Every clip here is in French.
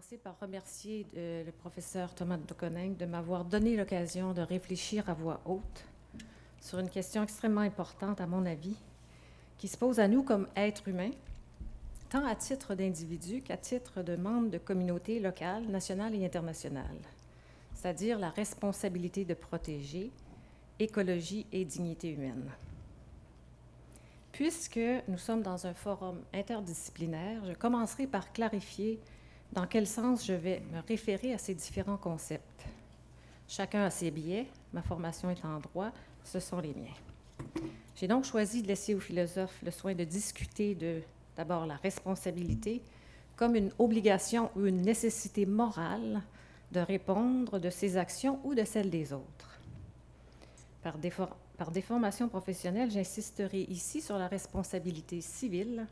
commencer par remercier le professeur Thomas de Deconinck de m'avoir donné l'occasion de réfléchir à voix haute sur une question extrêmement importante, à mon avis, qui se pose à nous comme êtres humains, tant à titre d'individu qu'à titre de membre de communautés locales, nationales et internationales, c'est-à-dire la responsabilité de protéger écologie et dignité humaine. Puisque nous sommes dans un forum interdisciplinaire, je commencerai par clarifier dans quel sens je vais me référer à ces différents concepts. Chacun a ses biais, ma formation est en droit, ce sont les miens. J'ai donc choisi de laisser aux philosophes le soin de discuter d'abord la responsabilité comme une obligation ou une nécessité morale de répondre de ses actions ou de celles des autres. Par déformation professionnelle, j'insisterai ici sur la responsabilité civile,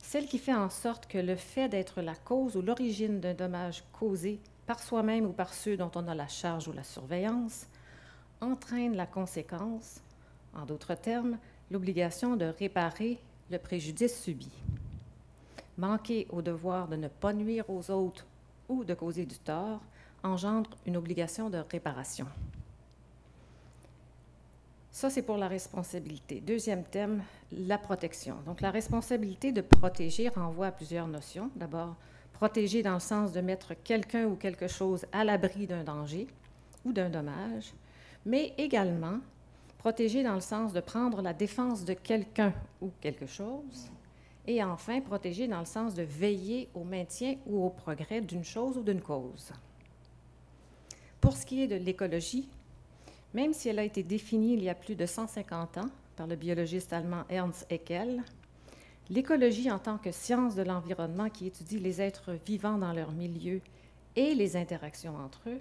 celle qui fait en sorte que le fait d'être la cause ou l'origine d'un dommage causé par soi-même ou par ceux dont on a la charge ou la surveillance entraîne la conséquence, en d'autres termes, l'obligation de réparer le préjudice subi. Manquer au devoir de ne pas nuire aux autres ou de causer du tort engendre une obligation de réparation. Ça, c'est pour la responsabilité. Deuxième thème, la protection. Donc, la responsabilité de protéger renvoie à plusieurs notions. D'abord, protéger dans le sens de mettre quelqu'un ou quelque chose à l'abri d'un danger ou d'un dommage, mais également protéger dans le sens de prendre la défense de quelqu'un ou quelque chose, et enfin, protéger dans le sens de veiller au maintien ou au progrès d'une chose ou d'une cause. Pour ce qui est de l'écologie, même si elle a été définie il y a plus de 150 ans par le biologiste allemand Ernst Haeckel, l'écologie en tant que science de l'environnement qui étudie les êtres vivants dans leur milieu et les interactions entre eux,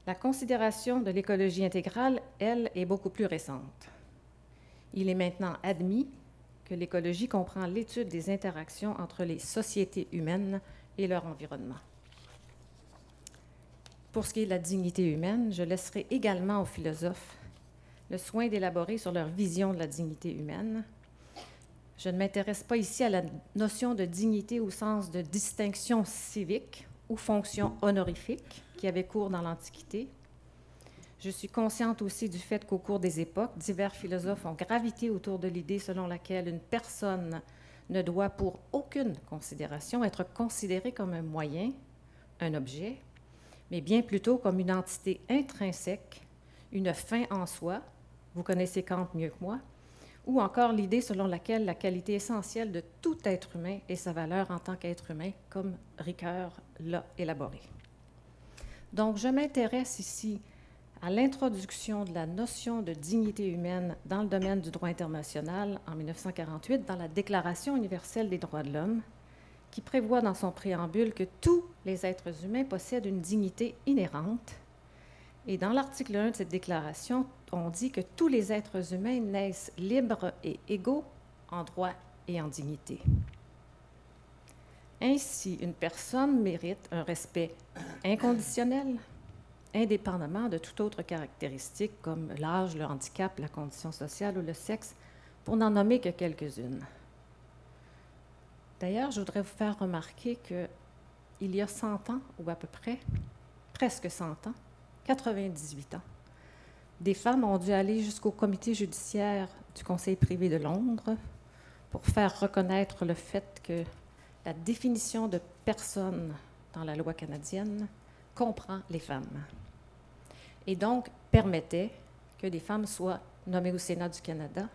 la considération de l'écologie intégrale, elle, est beaucoup plus récente. Il est maintenant admis que l'écologie comprend l'étude des interactions entre les sociétés humaines et leur environnement. Pour ce qui est de la dignité humaine, je laisserai également aux philosophes le soin d'élaborer sur leur vision de la dignité humaine. Je ne m'intéresse pas ici à la notion de dignité au sens de distinction civique ou fonction honorifique qui avait cours dans l'Antiquité. Je suis consciente aussi du fait qu'au cours des époques, divers philosophes ont gravité autour de l'idée selon laquelle une personne ne doit pour aucune considération être considérée comme un moyen, un objet, mais bien plutôt comme une entité intrinsèque, une fin en soi, vous connaissez Kant mieux que moi, ou encore l'idée selon laquelle la qualité essentielle de tout être humain est sa valeur en tant qu'être humain, comme Ricoeur l'a élaboré. Donc, je m'intéresse ici à l'introduction de la notion de dignité humaine dans le domaine du droit international en 1948 dans la Déclaration universelle des droits de l'homme, qui prévoit dans son préambule que tous les êtres humains possèdent une dignité inhérente. Et dans l'article 1 de cette déclaration, on dit que tous les êtres humains naissent libres et égaux en droit et en dignité. Ainsi, une personne mérite un respect inconditionnel, indépendamment de toute autre caractéristique comme l'âge, le handicap, la condition sociale ou le sexe, pour n'en nommer que quelques-unes. D'ailleurs, je voudrais vous faire remarquer qu'il y a 100 ans, ou à peu près, presque 100 ans, 98 ans, des femmes ont dû aller jusqu'au comité judiciaire du Conseil privé de Londres pour faire reconnaître le fait que la définition de personne dans la loi canadienne comprend les femmes et donc permettait que des femmes soient nommées au Sénat du Canada,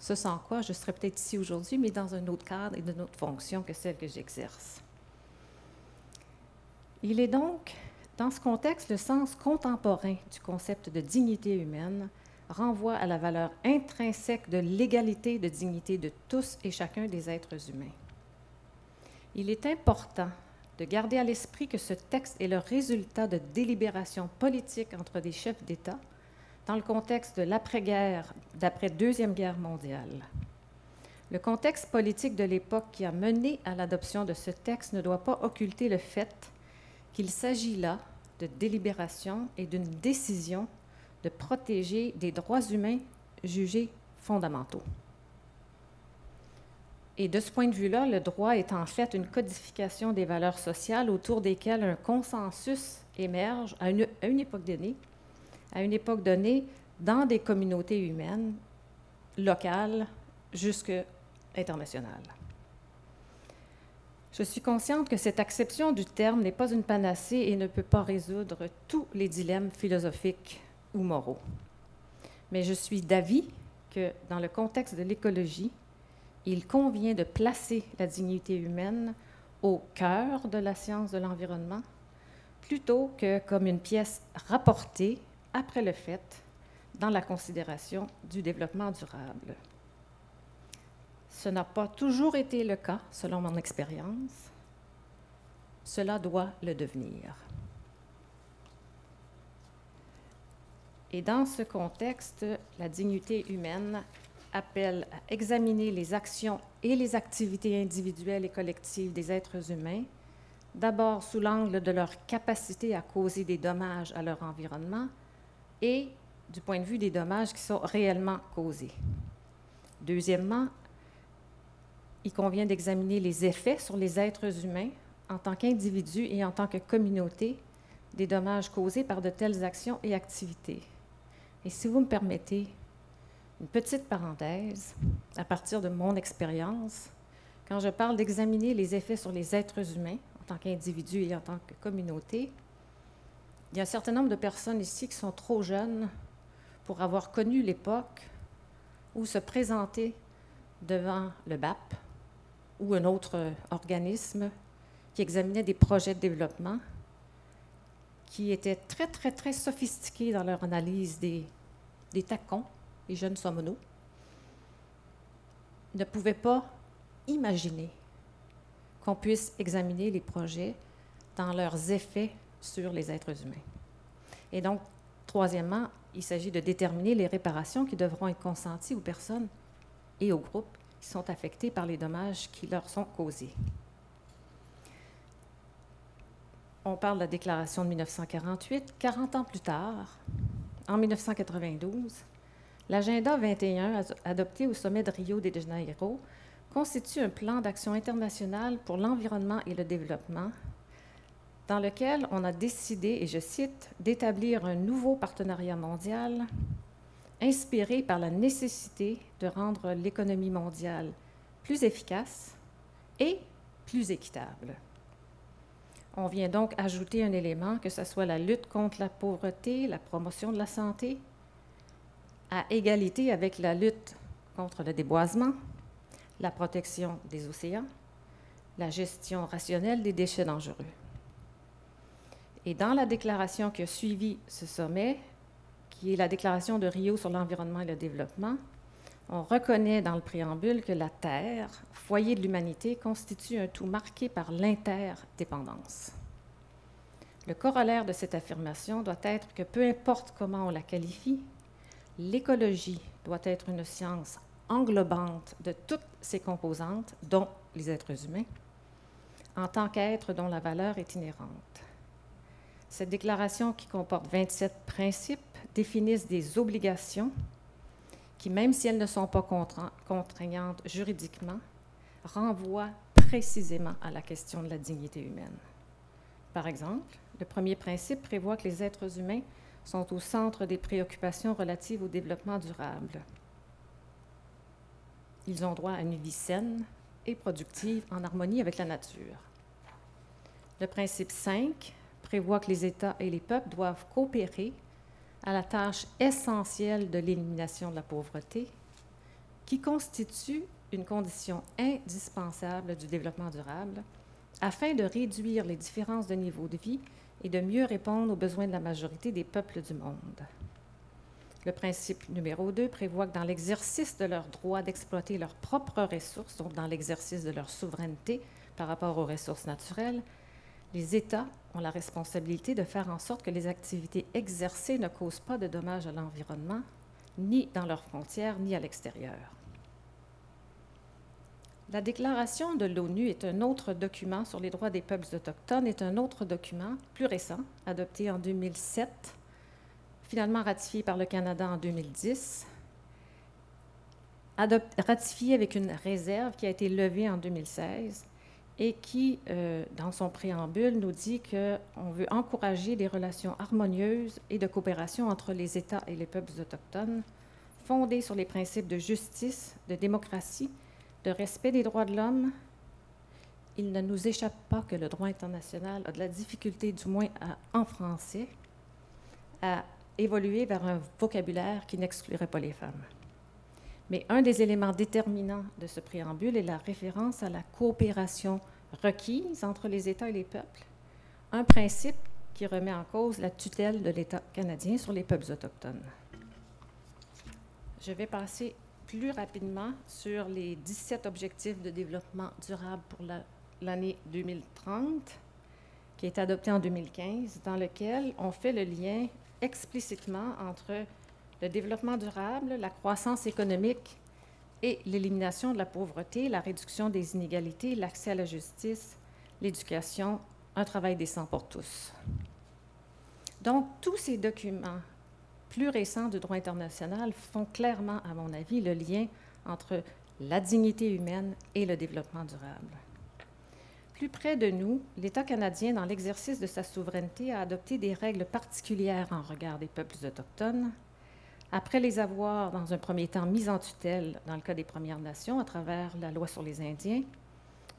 ce sans quoi je serais peut-être ici aujourd'hui, mais dans un autre cadre et d'une autre fonction que celle que j'exerce. Il est donc, dans ce contexte, le sens contemporain du concept de dignité humaine renvoie à la valeur intrinsèque de l'égalité de dignité de tous et chacun des êtres humains. Il est important de garder à l'esprit que ce texte est le résultat de délibérations politiques entre des chefs d'État dans le contexte de l'après-guerre, d'après Deuxième Guerre mondiale. Le contexte politique de l'époque qui a mené à l'adoption de ce texte ne doit pas occulter le fait qu'il s'agit là de délibération et d'une décision de protéger des droits humains jugés fondamentaux. Et de ce point de vue-là, le droit est en fait une codification des valeurs sociales autour desquelles un consensus émerge à une époque donnée, dans des communautés humaines, locales, jusque internationales. Je suis consciente que cette acception du terme n'est pas une panacée et ne peut pas résoudre tous les dilemmes philosophiques ou moraux. Mais je suis d'avis que, dans le contexte de l'écologie, il convient de placer la dignité humaine au cœur de la science de l'environnement, plutôt que comme une pièce rapportée après le fait dans la considération du développement durable. Ce n'a pas toujours été le cas, selon mon expérience. Cela doit le devenir. Et dans ce contexte, la dignité humaine appelle à examiner les actions et les activités individuelles et collectives des êtres humains, d'abord sous l'angle de leur capacité à causer des dommages à leur environnement et du point de vue des dommages qui sont réellement causés. Deuxièmement, il convient d'examiner les effets sur les êtres humains en tant qu'individus et en tant que communauté des dommages causés par de telles actions et activités. Et si vous me permettez, une petite parenthèse, à partir de mon expérience, quand je parle d'examiner les effets sur les êtres humains en tant qu'individus et en tant que communauté, il y a un certain nombre de personnes ici qui sont trop jeunes pour avoir connu l'époque où se présenter devant le BAP ou un autre organisme qui examinait des projets de développement qui étaient très, très, très sophistiqués dans leur analyse des tacons, les jeunes somonos, ne pouvaient pas imaginer qu'on puisse examiner les projets dans leurs effets sur les êtres humains. Et donc, troisièmement, il s'agit de déterminer les réparations qui devront être consenties aux personnes et aux groupes qui sont affectés par les dommages qui leur sont causés. On parle de la déclaration de 1948. 40 ans plus tard, en 1992, l'Agenda 21, adopté au sommet de Rio de Janeiro, constitue un plan d'action international pour l'environnement et le développement, dans lequel on a décidé, et je cite, d'établir un nouveau partenariat mondial inspiré par la nécessité de rendre l'économie mondiale plus efficace et plus équitable. On vient donc ajouter un élément, que ce soit la lutte contre la pauvreté, la promotion de la santé, à égalité avec la lutte contre le déboisement, la protection des océans, la gestion rationnelle des déchets dangereux. Et dans la déclaration qui a suivi ce sommet, qui est la déclaration de Rio sur l'environnement et le développement, on reconnaît dans le préambule que la Terre, foyer de l'humanité, constitue un tout marqué par l'interdépendance. Le corollaire de cette affirmation doit être que peu importe comment on la qualifie, l'écologie doit être une science englobante de toutes ses composantes, dont les êtres humains, en tant qu'êtres dont la valeur est inhérente. Cette déclaration, qui comporte 27 principes, définissent des obligations qui, même si elles ne sont pas contraignantes juridiquement, renvoient précisément à la question de la dignité humaine. Par exemple, le premier principe prévoit que les êtres humains sont au centre des préoccupations relatives au développement durable. Ils ont droit à une vie saine et productive en harmonie avec la nature. Le principe 5 prévoit que les États et les peuples doivent coopérer à la tâche essentielle de l'élimination de la pauvreté, qui constitue une condition indispensable du développement durable, afin de réduire les différences de niveau de vie et de mieux répondre aux besoins de la majorité des peuples du monde. Le principe numéro 2 prévoit que dans l'exercice de leur droit d'exploiter leurs propres ressources, donc dans l'exercice de leur souveraineté par rapport aux ressources naturelles, les États ont la responsabilité de faire en sorte que les activités exercées ne causent pas de dommages à l'environnement, ni dans leurs frontières, ni à l'extérieur. La Déclaration de l'ONU est un autre document sur les droits des peuples autochtones, est un autre document plus récent, adopté en 2007, finalement ratifié par le Canada en 2010, ratifié avec une réserve qui a été levée en 2016 et qui, dans son préambule, nous dit qu'on veut encourager des relations harmonieuses et de coopération entre les États et les peuples autochtones, fondées sur les principes de justice, de démocratie, de respect des droits de l'homme. Il ne nous échappe pas que le droit international a de la difficulté, du moins en français, à évoluer vers un vocabulaire qui n'exclurait pas les femmes. Mais un des éléments déterminants de ce préambule est la référence à la coopération requise entre les États et les peuples, un principe qui remet en cause la tutelle de l'État canadien sur les peuples autochtones. Je vais passer plus rapidement sur les 17 objectifs de développement durable pour l'année 2030, qui est adopté en 2015, dans lequel on fait le lien explicitement entre le développement durable, la croissance économique et l'élimination de la pauvreté, la réduction des inégalités, l'accès à la justice, l'éducation, un travail décent pour tous. Donc, tous ces documents plus récents du droit international font clairement, à mon avis, le lien entre la dignité humaine et le développement durable. Plus près de nous, l'État canadien, dans l'exercice de sa souveraineté, a adopté des règles particulières en regard des peuples autochtones, après les avoir, dans un premier temps, mis en tutelle dans le cas des Premières Nations à travers la loi sur les Indiens,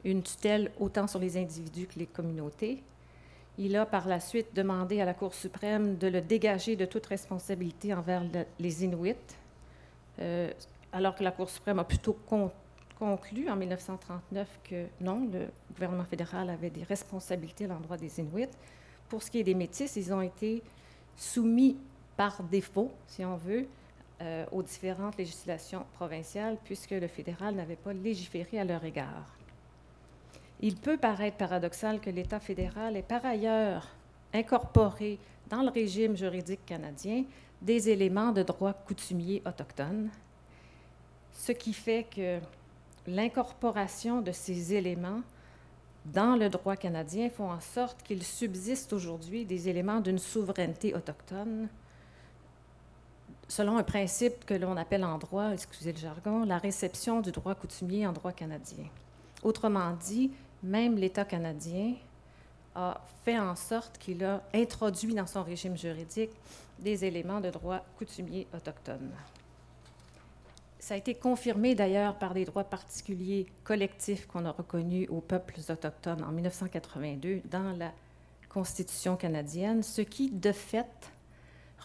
une tutelle autant sur les individus que les communautés. Il a par la suite demandé à la Cour suprême de le dégager de toute responsabilité envers les Inuits, alors que la Cour suprême a plutôt conclu en 1939 que non, le gouvernement fédéral avait des responsabilités à l'endroit des Inuits. Pour ce qui est des Métis, ils ont été soumis par défaut, si on veut, aux différentes législations provinciales, puisque le fédéral n'avait pas légiféré à leur égard. Il peut paraître paradoxal que l'État fédéral ait par ailleurs incorporé dans le régime juridique canadien des éléments de droit coutumier autochtone, ce qui fait que l'incorporation de ces éléments dans le droit canadien font en sorte qu'il subsiste aujourd'hui des éléments d'une souveraineté autochtone selon un principe que l'on appelle en droit, excusez le jargon, la réception du droit coutumier en droit canadien. Autrement dit, même l'État canadien a fait en sorte qu'il a introduit dans son régime juridique des éléments de droit coutumier autochtone. Ça a été confirmé d'ailleurs par des droits particuliers collectifs qu'on a reconnus aux peuples autochtones en 1982 dans la Constitution canadienne, ce qui, de fait,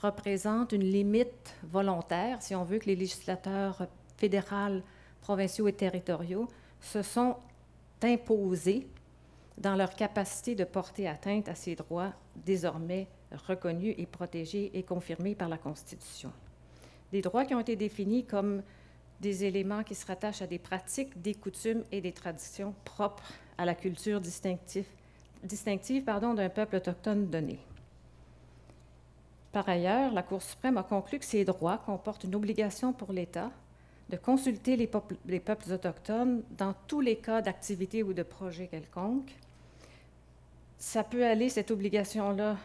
représente une limite volontaire, si on veut, que les législateurs fédéraux, provinciaux et territoriaux se sont imposés dans leur capacité de porter atteinte à ces droits désormais reconnus et protégés et confirmés par la Constitution. Des droits qui ont été définis comme des éléments qui se rattachent à des pratiques, des coutumes et des traditions propres à la culture distinctive d'un peuple autochtone donné. Par ailleurs, la Cour suprême a conclu que ces droits comportent une obligation pour l'État de consulter les peuples autochtones dans tous les cas d'activité ou de projet quelconque. Ça peut aller, cette obligation-là,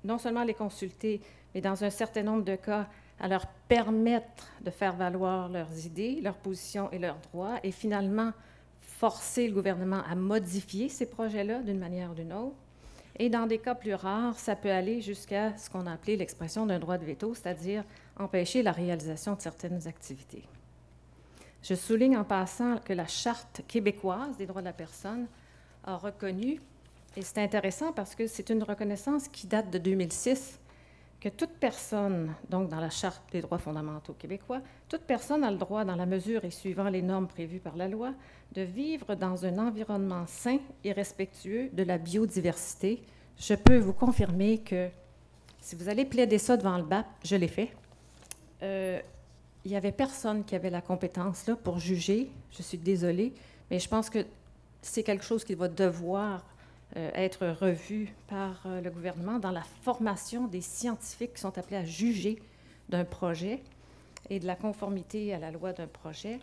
non seulement à les consulter, mais dans un certain nombre de cas, à leur permettre de faire valoir leurs idées, leurs positions et leurs droits, et finalement forcer le gouvernement à modifier ces projets-là d'une manière ou d'une autre. Et dans des cas plus rares, ça peut aller jusqu'à ce qu'on a appelé l'expression d'un droit de veto, c'est-à-dire empêcher la réalisation de certaines activités. Je souligne en passant que la Charte québécoise des droits de la personne a reconnu, et c'est intéressant parce que c'est une reconnaissance qui date de 2006, que toute personne, donc dans la Charte des droits fondamentaux québécois, toute personne a le droit, dans la mesure et suivant les normes prévues par la loi, de vivre dans un environnement sain et respectueux de la biodiversité. Je peux vous confirmer que si vous allez plaider ça devant le BAP, je l'ai fait, il n'y avait personne qui avait la compétence là pour juger. Je suis désolée, mais je pense que c'est quelque chose qui va devoir être revu par le gouvernement dans la formation des scientifiques qui sont appelés à juger d'un projet et de la conformité à la loi d'un projet.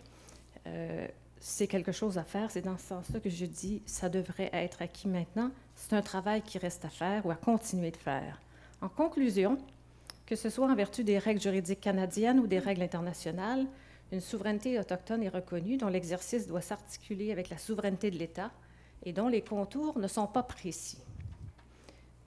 C'est quelque chose à faire. C'est dans ce sens-là que je dis ça devrait être acquis maintenant. C'est un travail qui reste à faire ou à continuer de faire. En conclusion, que ce soit en vertu des règles juridiques canadiennes ou des règles internationales, Une souveraineté autochtone est reconnue dont l'exercice doit s'articuler avec la souveraineté de l'État et dont les contours ne sont pas précis.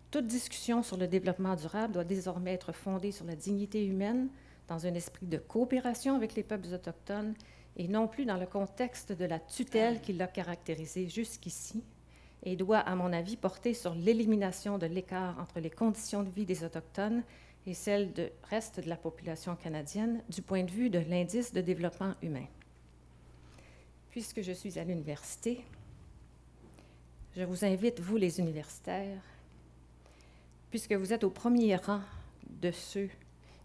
Toute discussion sur le développement durable doit désormais être fondée sur la dignité humaine dans un esprit de coopération avec les peuples autochtones et non plus dans le contexte de la tutelle qui l'a caractérisé jusqu'ici, et doit, à mon avis, porter sur l'élimination de l'écart entre les conditions de vie des Autochtones et celles du reste de la population canadienne du point de vue de l'indice de développement humain. Puisque je suis à l'université, je vous invite, vous les universitaires, puisque vous êtes au premier rang de ceux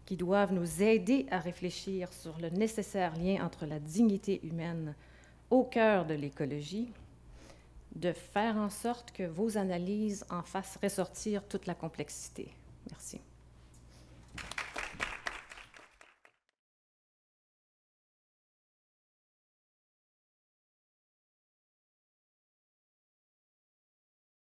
qui doivent nous aider à réfléchir sur le nécessaire lien entre la dignité humaine au cœur de l'écologie, de faire en sorte que vos analyses en fassent ressortir toute la complexité. Merci.